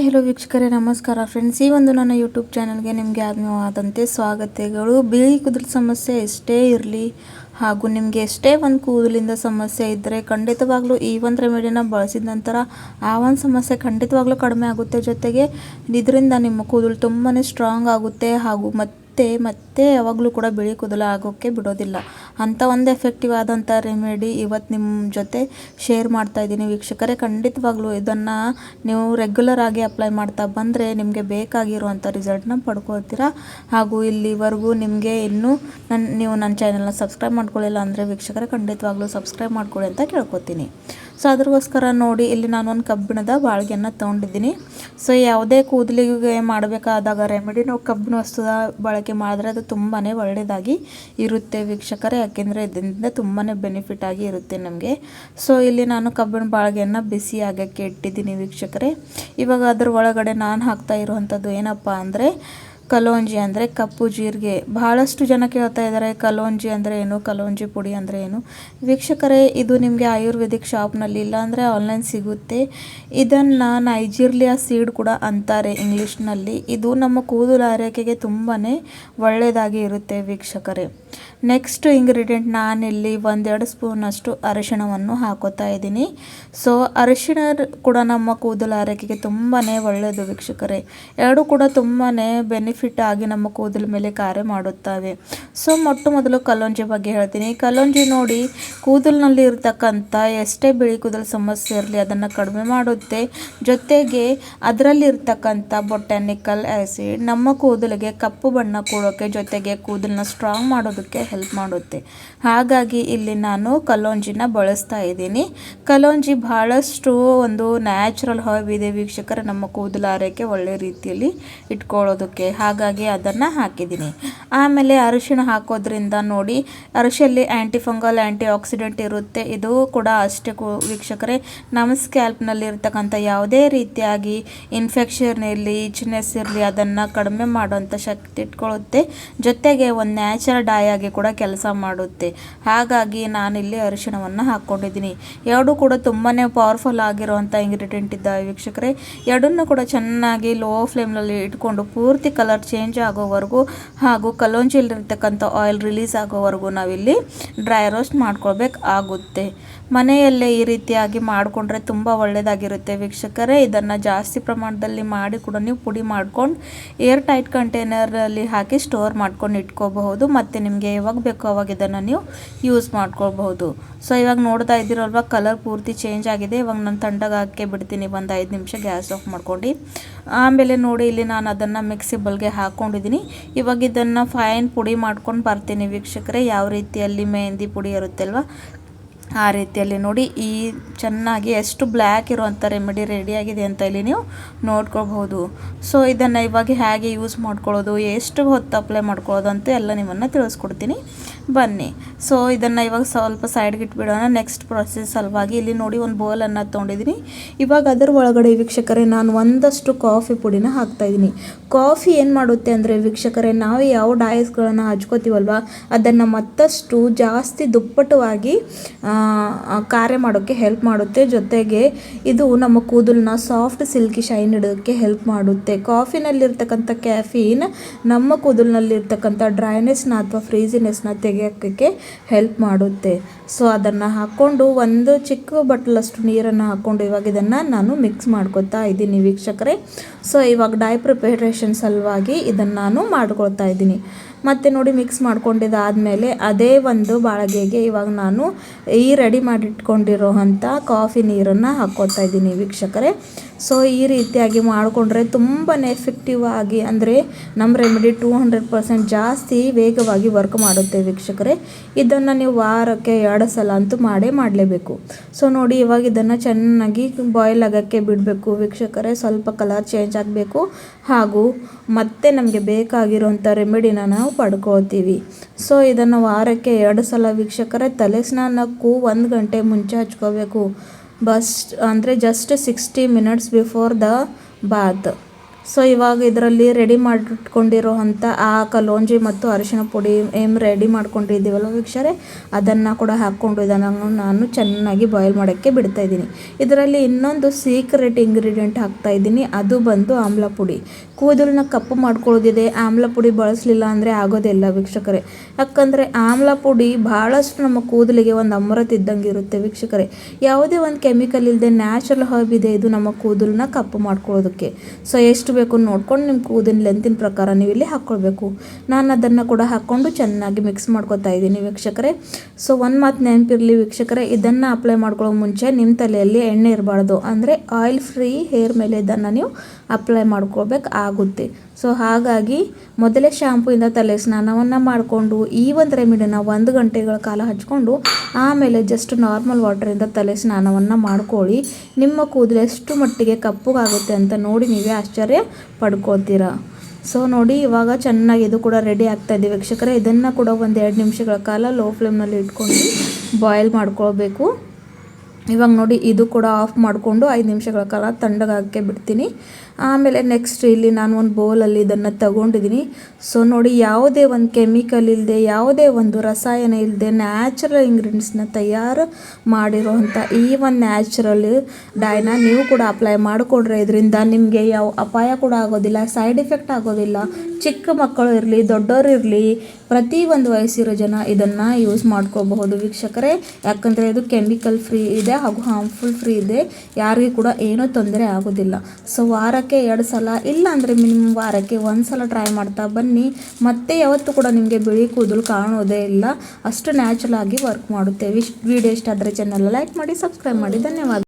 Hi hello ವೀಕ್ಷಕರೇ, ನಮಸ್ಕಾರ friends. ಈ ಒಂದು ನನ್ನ ಯೂಟ್ಯೂಬ್ ಚಾನಲ್ಗೆ ನಿಮಗೆ ಆತ್ಮೀಯವಾದಂತೆ ಸ್ವಾಗತಗಳು. ಬಿಳಿ ಕೂದಲು ಸಮಸ್ಯೆ ಎಷ್ಟೇ ಇರಲಿ ಹಾಗೂ ನಿಮಗೆ ಎಷ್ಟೇ ಒಂದು ಕೂದಲಿಂದ ಸಮಸ್ಯೆ ಇದ್ದರೆ ಖಂಡಿತವಾಗ್ಲೂ ಈ ಒಂದು ರೆಮಿಡಿನ ಬಳಸಿದ ನಂತರ ಆ ಒಂದು ಸಮಸ್ಯೆ ಖಂಡಿತವಾಗ್ಲೂ ಕಡಿಮೆ ಆಗುತ್ತೆ. ಜೊತೆಗೆ ಇದರಿಂದ ನಿಮ್ಮ ಕೂದಲು ತುಂಬಾ ಸ್ಟ್ರಾಂಗ್ ಆಗುತ್ತೆ ಹಾಗೂ ಮತ್ತೆ ಯಾವಾಗಲೂ ಕೂಡ ಬಿಳಿ ಕೂದಲು ಆಗೋಕ್ಕೆ ಬಿಡೋದಿಲ್ಲ. ಅಂಥ ಒಂದು ಎಫೆಕ್ಟಿವ್ ಆದಂಥ ರೆಮಿಡಿ ಇವತ್ತು ನಿಮ್ಮ ಜೊತೆ ಶೇರ್ ಮಾಡ್ತಾ ಇದ್ದೀನಿ ವೀಕ್ಷಕರೇ. ಖಂಡಿತವಾಗ್ಲೂ ಇದನ್ನು ನೀವು ರೆಗ್ಯುಲರ್ ಆಗಿ ಅಪ್ಲೈ ಮಾಡ್ತಾ ಬಂದರೆ ನಿಮಗೆ ಬೇಕಾಗಿರುವಂಥ ರಿಸಲ್ಟ್ನ ಪಡ್ಕೊಳ್ತೀರಾ. ಹಾಗೂ ಇಲ್ಲಿವರೆಗೂ ನಿಮಗೆ ಇನ್ನೂ ನೀವು ನನ್ನ ಚಾನಲ್ನ ಸಬ್ಸ್ಕ್ರೈಬ್ ಮಾಡ್ಕೊಳ್ಳಿಲ್ಲ ಅಂದರೆ ವೀಕ್ಷಕರೇ ಖಂಡಿತವಾಗ್ಲೂ ಸಬ್ಸ್ಕ್ರೈಬ್ ಮಾಡ್ಕೊಳ್ಳಿ ಅಂತ ಕೇಳ್ಕೊತೀನಿ. ಸೊ ಅದಕ್ಕೋಸ್ಕರ ನೋಡಿ, ಇಲ್ಲಿ ನಾನೊಂದು ಕಬ್ಬಿಣದ ಬಾಳಿಗೆಯನ್ನು ತೊಗೊಂಡಿದ್ದೀನಿ. ಸೊ ಯಾವುದೇ ಕೂದಲಿಗೆ ಮಾಡಬೇಕಾದಾಗ ರೆಮಿಡಿ ನಾವು ಕಬ್ಬಿಣ ವಸ್ತುದ ಬಳಕೆ ಮಾಡಿದ್ರೆ ಅದು ತುಂಬಾ ಒಳ್ಳೆಯದಾಗಿ ಇರುತ್ತೆ ವೀಕ್ಷಕರೇ. ಯಾಕೆಂದರೆ ಇದರಿಂದ ತುಂಬಾ ಬೆನಿಫಿಟ್ ಆಗಿ ಇರುತ್ತೆ ನಮಗೆ. ಸೊ ಇಲ್ಲಿ ನಾನು ಕಬ್ಬಿಣ ಬಾಳಿಗೆಯನ್ನು ಬಿಸಿ ಆಗೋಕ್ಕೆ ಇಟ್ಟಿದ್ದೀನಿ ವೀಕ್ಷಕರೇ. ಇವಾಗ ಅದ್ರ ಒಳಗಡೆ ನಾನು ಹಾಕ್ತಾ ಇರುವಂಥದ್ದು ಏನಪ್ಪ ಅಂದರೆ ಕಲೋಂಜಿ ಅಂದರೆ ಕಪ್ಪು ಜೀರಿಗೆ. ಬಹಳಷ್ಟು ಜನ ಕೇಳ್ತಾ ಇದ್ದಾರೆ ಕಲೋಂಜಿ ಅಂದರೆ ಏನು, ಕಲೋಂಜಿ ಪುಡಿ ಅಂದರೆ ಏನು. ವೀಕ್ಷಕರೇ, ಇದು ನಿಮಗೆ ಆಯುರ್ವೇದಿಕ್ ಶಾಪ್ನಲ್ಲಿ ಇಲ್ಲಾಂದರೆ ಆನ್ಲೈನ್ ಸಿಗುತ್ತೆ. ಇದನ್ನು ನೈಜೀರಿಯಾ ಸೀಡ್ ಕೂಡ ಅಂತಾರೆ ಇಂಗ್ಲೀಷ್ನಲ್ಲಿ. ಇದು ನಮ್ಮ ಕೂದಲು ಆರೈಕೆಗೆ ತುಂಬಾ ಒಳ್ಳೆಯದಾಗಿ ಇರುತ್ತೆ ವೀಕ್ಷಕರೇ. ನೆಕ್ಸ್ಟ್ ಇಂಗ್ರೀಡಿಯೆಂಟ್, ನಾನಿಲ್ಲಿ 1-2 ಸ್ಪೂನಷ್ಟು ಅರಿಶಿಣವನ್ನು ಹಾಕೋತಾ ಇದ್ದೀನಿ. ಸೊ ಅರಿಶಿಣ ಕೂಡ ನಮ್ಮ ಕೂದಲು ಆರೈಕೆಗೆ ತುಂಬಾ ಒಳ್ಳೆಯದು ವೀಕ್ಷಕರೇ. ಎರಡು ಕೂಡ ತುಂಬಾ ಬೆನಿಫಿಟ್ ಆಗಿ ನಮ್ಮ ಕೂದಲ ಮೇಲೆ ಕಾರ್ಯ ಮಾಡುತ್ತವೆ. ಸೊ ಮೊಟ್ಟ ಮೊದಲು ಕಲೋಂಜಿ ಬಗ್ಗೆ ಹೇಳ್ತೀನಿ. ಕಲೋಂಜಿ ನೋಡಿ, ಕೂದಲಿನಲ್ಲಿ ಇರ್ತಕ್ಕಂಥ ಎಷ್ಟೇ ಬಿಳಿ ಕೂದಲು ಸಮಸ್ಯೆ ಇರಲಿ ಅದನ್ನು ಕಡಿಮೆ ಮಾಡುತ್ತೆ. ಜೊತೆಗೆ ಅದರಲ್ಲಿರ್ತಕ್ಕಂಥ ಬೊಟ್ಯಾನಿಕಲ್ ಆ್ಯಸಿಡ್ ನಮ್ಮ ಕೂದಲಿಗೆ ಕಪ್ಪು ಬಣ್ಣ ಕೊಡೋಕ್ಕೆ, ಜೊತೆಗೆ ಕೂದಲನ್ನ ಸ್ಟ್ರಾಂಗ್ ಮಾಡೋದಕ್ಕೆ ಹೆಲ್ಪ್ ಮಾಡುತ್ತೆ. ಹಾಗಾಗಿ ಇಲ್ಲಿ ನಾನು ಕಲೋಂಜಿನ ಬಳಸ್ತಾ ಇದ್ದೀನಿ. ಕಲೋಂಜಿ ಬಹಳಷ್ಟು ಒಂದು ನ್ಯಾಚುರಲ್ ಹರ್ಬ್ ಇದೆ ವೀಕ್ಷಕರೇ, ನಮ್ಮ ಕೂದಲು ಆರೈಕೆ ಒಳ್ಳೆ ರೀತಿಯಲ್ಲಿ ಇಟ್ಕೊಳ್ಳೋದಕ್ಕೆ. ಹಾಗಾಗಿ ಅದನ್ನು ಹಾಕಿದ್ದೀನಿ. ಆಮೇಲೆ ಅರಿಶಿಣ ಹಾಕೋದ್ರಿಂದ ನೋಡಿ, ಅರಿಶಿಯಲ್ಲಿ ಆ್ಯಂಟಿಫಂಗಲ್ ಆ್ಯಂಟಿ ಆಕ್ಸಿಡೆಂಟ್ ಇರುತ್ತೆ. ಇದು ಕೂಡ ಅಷ್ಟೇ ವೀಕ್ಷಕರೇ, ನಮ್ಮ ಸ್ಕ್ಯಾಲ್ಪ್ನಲ್ಲಿ ಇರ್ತಕ್ಕಂಥ ಯಾವುದೇ ರೀತಿಯಾಗಿ ಇನ್ಫೆಕ್ಷನ್ ಇರಲಿ, ಇಚ್ನೆಸ್ ಇರಲಿ ಅದನ್ನು ಕಡಿಮೆ ಮಾಡುವಂಥ ಶಕ್ತಿ ಇಟ್ಕೊಳ್ಳುತ್ತೆ. ಜೊತೆಗೆ ಒಂದು ನ್ಯಾಚುರಲ್ ಡೈ ಆಗಿ ಕೂಡ ಕೆಲಸ ಮಾಡುತ್ತೆ. ಹಾಗಾಗಿ ನಾನಿಲ್ಲಿ ಅರಿಶಿಣವನ್ನು ಹಾಕ್ಕೊಂಡಿದ್ದೀನಿ. ಎರಡು ಕೂಡ ತುಂಬಾ ಪವರ್ಫುಲ್ ಆಗಿರುವಂಥ ಇಂಗ್ರೀಡಿಯೆಂಟ್ ಇದ್ದಾವೆ ವೀಕ್ಷಕರೇ. ಎರಡನ್ನೂ ಕೂಡ ಚೆನ್ನಾಗಿ ಲೋ ಫ್ಲೇಮ್ನಲ್ಲಿ ಇಟ್ಕೊಂಡು ಪೂರ್ತಿ ಕಲರ್ ಚೇಂಜ್ ಆಗೋವರೆಗೂ ಹಾಗೂ ಕಲೋಂಜಿಯಲ್ಲಿರ್ತಕ್ಕಂಥ ಆಯಿಲ್ ರಿಲೀಸ್ ಆಗೋವರೆಗೂ ನಾವಿಲ್ಲಿ ಡ್ರೈ ರೋಸ್ಟ್ ಮಾಡ್ಕೊಳ್ಬೇಕಾಗುತ್ತೆ. ಮನೆಯಲ್ಲೇ ಈ ರೀತಿಯಾಗಿ ಮಾಡಿಕೊಂಡ್ರೆ ತುಂಬ ಒಳ್ಳೆಯದಾಗಿರುತ್ತೆ ವೀಕ್ಷಕರೇ. ಇದನ್ನು ಜಾಸ್ತಿ ಪ್ರಮಾಣದಲ್ಲಿ ಮಾಡಿ ಕೂಡ ನೀವು ಪುಡಿ ಮಾಡ್ಕೊಂಡು ಏರ್ ಟೈಟ್ ಕಂಟೈನರಲ್ಲಿ ಹಾಕಿ ಸ್ಟೋರ್ ಮಾಡ್ಕೊಂಡು ಇಟ್ಕೋಬಹುದು. ಮತ್ತು ನಿಮಗೆ ಯಾವಾಗ ಬೇಕೋ ಅವಾಗ ಇದನ್ನು ನೀವು ಯೂಸ್ ಮಾಡ್ಕೊಳ್ಬಹುದು. ಸೊ ಇವಾಗ ನೋಡ್ತಾ ಇದ್ದೀರಲ್ವ, ಕಲರ್ ಪೂರ್ತಿ ಚೇಂಜ್ ಆಗಿದೆ. ಇವಾಗ ನಾನು ತಣ್ಣಗೆ ಹಾಕಿ ಬಿಡ್ತೀನಿ ಒಂದು 5 ನಿಮಿಷ, ಗ್ಯಾಸ್ ಆಫ್ ಮಾಡ್ಕೊಂಡು. ಆಮೇಲೆ ನೋಡಿ, ಇಲ್ಲಿ ನಾನು ಅದನ್ನು ಮಿಕ್ಸಿ ಬೌಲ್ಗೆ ಹಾಕ್ಕೊಂಡಿದ್ದೀನಿ. ಇವಾಗ ಇದನ್ನು ಫೈನ್ ಪುಡಿ ಮಾಡ್ಕೊಂಡು ಬರ್ತೀನಿ ವೀಕ್ಷಕರೇ. ಯಾವ ರೀತಿಯಲ್ಲಿ ಮೆಹಂದಿ ಪುಡಿ ಇರುತ್ತಲ್ವ ಆ ರೀತಿಯಲ್ಲಿ ನೋಡಿ, ಈ ಚೆನ್ನಾಗಿ ಎಷ್ಟು ಬ್ಲ್ಯಾಕ್ ಇರುವಂಥ ರೆಮಿಡಿ ರೆಡಿಯಾಗಿದೆ ಅಂತ ಇಲ್ಲಿ ನೀವು ನೋಡ್ಕೊಳ್ಬಹುದು. ಸೊ ಇದನ್ನು ಇವಾಗ ಹೇಗೆ ಯೂಸ್ ಮಾಡ್ಕೊಳ್ಳೋದು, ಎಷ್ಟು ಹೊತ್ತು ಅಪ್ಲೈ ಮಾಡ್ಕೊಳ್ಳೋದು ಅಂತ ಎಲ್ಲ ನಿಮ್ಮನ್ನು ತಿಳಿಸ್ಕೊಡ್ತೀನಿ ಬನ್ನಿ. ಸೊ ಇದನ್ನು ಇವಾಗ ಸ್ವಲ್ಪ ಸೈಡ್ಗೆ ಇಟ್ಬಿಡೋಣ. ನೆಕ್ಸ್ಟ್ ಪ್ರೊಸೆಸ್ ಸಲುವಾಗಿ ಇಲ್ಲಿ ನೋಡಿ ಒಂದು ಬೌಲನ್ನು ತೊಗೊಂಡಿದ್ದೀನಿ. ಇವಾಗ ಅದರ ಒಳಗಡೆ ವೀಕ್ಷಕರೇ ನಾನು ಒಂದಷ್ಟು ಕಾಫಿ ಪುಡಿನ ಹಾಕ್ತಾಯಿದ್ದೀನಿ. ಕಾಫಿ ಏನು ಮಾಡುತ್ತೆ ಅಂದರೆ ವೀಕ್ಷಕರೇ, ನಾವು ಯಾವ ಡೈಸ್ಗಳನ್ನು ಹಚ್ಕೋತೀವಲ್ವ ಅದನ್ನು ಮತ್ತಷ್ಟು ಜಾಸ್ತಿ ದುಪ್ಪಟವಾಗಿ ಕಾರ್ಯ ಮಾಡೋಕ್ಕೆ ಹೆಲ್ಪ್ ಮಾಡುತ್ತೆ. ಜೊತೆಗೆ ಇದು ನಮ್ಮ ಕೂದಲನ್ನ ಸಾಫ್ಟ್ ಸಿಲ್ಕಿ ಶೈನ್ ಇಡೋಕ್ಕೆ ಹೆಲ್ಪ್ ಮಾಡುತ್ತೆ. ಕಾಫಿನಲ್ಲಿರ್ತಕ್ಕಂಥ ಕ್ಯಾಫೀನ್ ನಮ್ಮ ಕೂದಲಿನಲ್ಲಿರ್ತಕ್ಕಂಥ ಡ್ರೈನೆಸ್ನ ಅಥವಾ ಫ್ರೀಸಿನೆಸ್ನ ತೆಗೆಯೋಕ್ಕೆ ಹೆಲ್ಪ್ ಮಾಡುತ್ತೆ. ಸೊ ಅದನ್ನು ಹಾಕ್ಕೊಂಡು ಒಂದು ಚಿಕ್ಕ ಬಟ್ಲಷ್ಟು ನೀರನ್ನು ಹಾಕ್ಕೊಂಡು ಇವಾಗ ಇದನ್ನು ನಾನು ಮಿಕ್ಸ್ ಮಾಡ್ಕೊತಾ ಇದ್ದೀನಿ ವೀಕ್ಷಕರೇ. ಸೊ ಇವಾಗ ಡೈ ಪ್ರಿಪರೇಷನ್ ಸಲುವಾಗಿ ಇದನ್ನು ನಾನು ಮಾಡ್ಕೊಳ್ತಾ ಇದ್ದೀನಿ. ಮತ್ತು ನೋಡಿ, ಮಿಕ್ಸ್ ಮಾಡ್ಕೊಂಡಿದ್ದಾದಮೇಲೆ ಅದೇ ಒಂದು ಬಾಳಿಗೆಗೆ ಇವಾಗ ನಾನು ಈ ರೆಡಿ ಮಾಡಿಟ್ಕೊಂಡಿರೋ ಅಂಥ ಕಾಫಿ ನೀರನ್ನು ಹಾಕ್ಕೊಳ್ತಾ ಇದ್ದೀನಿ ವೀಕ್ಷಕರೇ. ಸೊ ಈ ರೀತಿಯಾಗಿ ಮಾಡಿಕೊಂಡ್ರೆ ತುಂಬಾ ಎಫೆಕ್ಟಿವ್ ಆಗಿ, ಅಂದರೆ ನಮ್ಮ ರೆಮಿಡಿ 200% ಜಾಸ್ತಿ ವೇಗವಾಗಿ ವರ್ಕ್ ಮಾಡುತ್ತೆ ವೀಕ್ಷಕರೇ. ಇದನ್ನು ನೀವು ವಾರಕ್ಕೆ 2 ಸಲ ಅಂತೂ ಮಾಡಲೇಬೇಕು. ಸೊ ನೋಡಿ, ಇವಾಗ ಇದನ್ನು ಚೆನ್ನಾಗಿ ಬಾಯ್ಲ್ ಆಗೋಕ್ಕೆ ಬಿಡಬೇಕು ವೀಕ್ಷಕರೇ. ಸ್ವಲ್ಪ ಕಲರ್ ಚೇಂಜ್ ಆಗಬೇಕು ಹಾಗೂ ಮತ್ತೆ ನಮಗೆ ಬೇಕಾಗಿರುವಂಥ ರೆಮಿಡಿನ ನಾವು ಪಡ್ಕೊಳ್ತೀವಿ. ಸೊ ಇದನ್ನು ವಾರಕ್ಕೆ 2 ಸಲ ವೀಕ್ಷಕರೇ. ತಲೆ ಸ್ನಾನಕ್ಕೂ 1 ಗಂಟೆ ಮುಂಚೆ ಹಚ್ಕೋಬೇಕು. ಅಂದರೆ just 60 minutes before the bath. So ಇವಾಗ ಇದರಲ್ಲಿ ರೆಡಿ ಮಾಡಿಟ್ಕೊಂಡಿರೋ ಅಂಥ ಆ ಕಲೋಂಜಿ ಮತ್ತು ಅರಿಶಿಣ ಪುಡಿ ರೆಡಿ ಮಾಡ್ಕೊಂಡಿದ್ದೀವಲ್ಲ ವೀಕ್ಷರೇ, ಅದನ್ನು ಕೂಡ ಹಾಕ್ಕೊಂಡು ಇದನ್ನು ನಾನು ಚೆನ್ನಾಗಿ ಬಾಯ್ಲ್ ಮಾಡೋಕ್ಕೆ ಬಿಡ್ತಾ ಇದ್ದೀನಿ. ಇದರಲ್ಲಿ ಇನ್ನೊಂದು ಸೀಕ್ರೆಟ್ ಇಂಗ್ರೀಡಿಯೆಂಟ್ ಹಾಕ್ತಾ ಇದ್ದೀನಿ, ಅದು ಬಂದು ಆಮ್ಲ ಪುಡಿ. ಕೂದಲನ್ನ ಕಪ್ಪು ಮಾಡ್ಕೊಳ್ಳೋದಿದೆ, ಆಮ್ಲ ಪುಡಿ ಬಳಸಲಿಲ್ಲ ಅಂದರೆ ಆಗೋದಿಲ್ಲ ವೀಕ್ಷಕರೇ. ಯಾಕಂದರೆ ಆಮ್ಲ ಪುಡಿ ಭಾಳಷ್ಟು ನಮ್ಮ ಕೂದಲಿಗೆ ಒಂದು ಅಮೃತ ಇದ್ದಂಗೆ ಇರುತ್ತೆ ವೀಕ್ಷಕರೇ. ಯಾವುದೇ ಒಂದು ಕೆಮಿಕಲ್ ಇಲ್ಲದೆ ನ್ಯಾಚುರಲ್ ಹರ್ಬ್ ಇದೆ ಇದು ನಮ್ಮ ಕೂದಲನ್ನ ಕಪ್ಪು ಮಾಡ್ಕೊಳ್ಳೋದಕ್ಕೆ. ಸೊ ಎಷ್ಟು ಬೇಕು ನೋಡ್ಕೊಂಡು ನಿಮ್ಮ ಕೂದಲಿನ ಲೆಂತಿನ ಪ್ರಕಾರ ನೀವು ಇಲ್ಲಿ ಹಾಕ್ಕೊಳ್ಬೇಕು. ನಾನು ಅದನ್ನು ಕೂಡ ಹಾಕ್ಕೊಂಡು ಚೆನ್ನಾಗಿ ಮಿಕ್ಸ್ ಮಾಡ್ಕೊತಾ ಇದ್ದೀನಿ ವೀಕ್ಷಕರೇ. ಸೊ ಒಂದು ಮಾತು ನೆನಪಿರಲಿ ವೀಕ್ಷಕರೇ, ಇದನ್ನು ಅಪ್ಲೈ ಮಾಡ್ಕೊಳ್ಳೋ ಮುಂಚೆ ನಿಮ್ಮ ತಲೆಯಲ್ಲಿ ಎಣ್ಣೆ ಇರಬಾರ್ದು, ಅಂದರೆ ಆಯಿಲ್ ಫ್ರೀ ಹೇರ್ ಮೇಲೆ ಇದನ್ನು ನೀವು ಅಪ್ಲೈ ಮಾಡ್ಕೊಳ್ಬೇಕು ಆಗುತ್ತೆ. ಸೊ ಹಾಗಾಗಿ ಮೊದಲೇ ಶಾಂಪೂಯಿಂದ ತಲೆ ಸ್ನಾನವನ್ನು ಮಾಡಿಕೊಂಡು ಈ ಒಂದು ರೆಮಿಡಿನ 1 ಗಂಟೆಗಳ ಕಾಲ ಹಚ್ಕೊಂಡು ಆಮೇಲೆ ಜಸ್ಟ್ ನಾರ್ಮಲ್ ವಾಟರಿಂದ ತಲೆ ಸ್ನಾನವನ್ನು ಮಾಡ್ಕೊಳ್ಳಿ. ನಿಮ್ಮ ಕೂದಲು ಎಷ್ಟು ಮಟ್ಟಿಗೆ ಕಪ್ಪುಗಾಗುತ್ತೆ ಅಂತ ನೋಡಿ ನೀವೇ ಆಶ್ಚರ್ಯ ಪಡ್ಕೊಳ್ತೀರಾ. ಸೊ ನೋಡಿ ಇವಾಗ ಚೆನ್ನಾಗಿ ಇದು ಕೂಡ ರೆಡಿ ಆಗ್ತಾಯಿದೆ ವೀಕ್ಷಕರೇ. ಇದನ್ನು ಕೂಡ 1-2 ನಿಮಿಷಗಳ ಕಾಲ ಲೋ ಫ್ಲೇಮ್ನಲ್ಲಿ ಇಟ್ಕೊಂಡು ಬಾಯ್ಲ್ ಮಾಡ್ಕೊಳ್ಬೇಕು. ಇವಾಗ ನೋಡಿ ಇದು ಕೂಡ ಆಫ್ ಮಾಡಿಕೊಂಡು 5 ನಿಮಿಷಗಳ ಕಾಲ ತಣ್ಣಗಾಗಕ್ಕೆ ಬಿಡ್ತೀನಿ. ಆಮೇಲೆ ನೆಕ್ಸ್ಟ್ ಇಲ್ಲಿ ನಾನು ಒಂದು ಬೌಲಲ್ಲಿ ಇದನ್ನು ತಗೊಂಡಿದ್ದೀನಿ. ಸೊ ನೋಡಿ ಯಾವುದೇ ಒಂದು ಕೆಮಿಕಲ್ ಇಲ್ಲದೆ, ಯಾವುದೇ ಒಂದು ರಸಾಯನ ಇಲ್ಲದೆ ನ್ಯಾಚುರಲ್ ಇಂಗ್ರೀಡಿಯೆಂಟ್ಸ್ನ ತಯಾರು ಮಾಡಿರೋವಂಥ ಈ ಒಂದು ನ್ಯಾಚುರಲ್ ಡೈನ ನೀವು ಕೂಡ ಅಪ್ಲೈ ಮಾಡಿಕೊಂಡ್ರೆ ಇದರಿಂದ ನಿಮಗೆ ಯಾವ ಅಪಾಯ ಕೂಡ ಆಗೋದಿಲ್ಲ, ಸೈಡ್ ಎಫೆಕ್ಟ್ ಆಗೋದಿಲ್ಲ. ಚಿಕ್ಕ ಮಕ್ಕಳು ಇರಲಿ, ದೊಡ್ಡವರು ಇರಲಿ, ಪ್ರತಿ ಒಂದು ವಯಸ್ಸಿರೋ ಜನ ಇದನ್ನು ಯೂಸ್ ಮಾಡ್ಕೋಬಹುದು ವೀಕ್ಷಕರೇ. ಯಾಕಂದರೆ ಇದು ಕೆಮಿಕಲ್ ಫ್ರೀ ಇದೆ ಹಾಗೂ ಹಾರ್ಮ್ಫುಲ್ ಫ್ರೀ ಇದೆ, ಯಾರಿಗೂ ಕೂಡ ಏನೂ ತೊಂದರೆ ಆಗೋದಿಲ್ಲ. ಸೊ ವಾರಕ್ಕೆ 2 ಸಲ ಇಲ್ಲ ಅಂದರೆ ಮಿನಿಮಮ್ ವಾರಕ್ಕೆ 1 ಸಲ ಟ್ರೈ ಮಾಡ್ತಾ ಬನ್ನಿ. ಮತ್ತೆ ಯಾವತ್ತೂ ಕೂಡ ನಿಮಗೆ ಬಿಳಿ ಕೂದಲು ಕಾಣೋದೇ ಇಲ್ಲ, ಅಷ್ಟು ನ್ಯಾಚುರಲ್ ಆಗಿ ವರ್ಕ್ ಮಾಡುತ್ತೆ. ವಿಡಿಯೋ ಇಷ್ಟ ಆದರೆ ಚಾನಲ್ ಲೈಕ್ ಮಾಡಿ, ಸಬ್ಸ್ಕ್ರೈಬ್ ಮಾಡಿ. ಧನ್ಯವಾದ.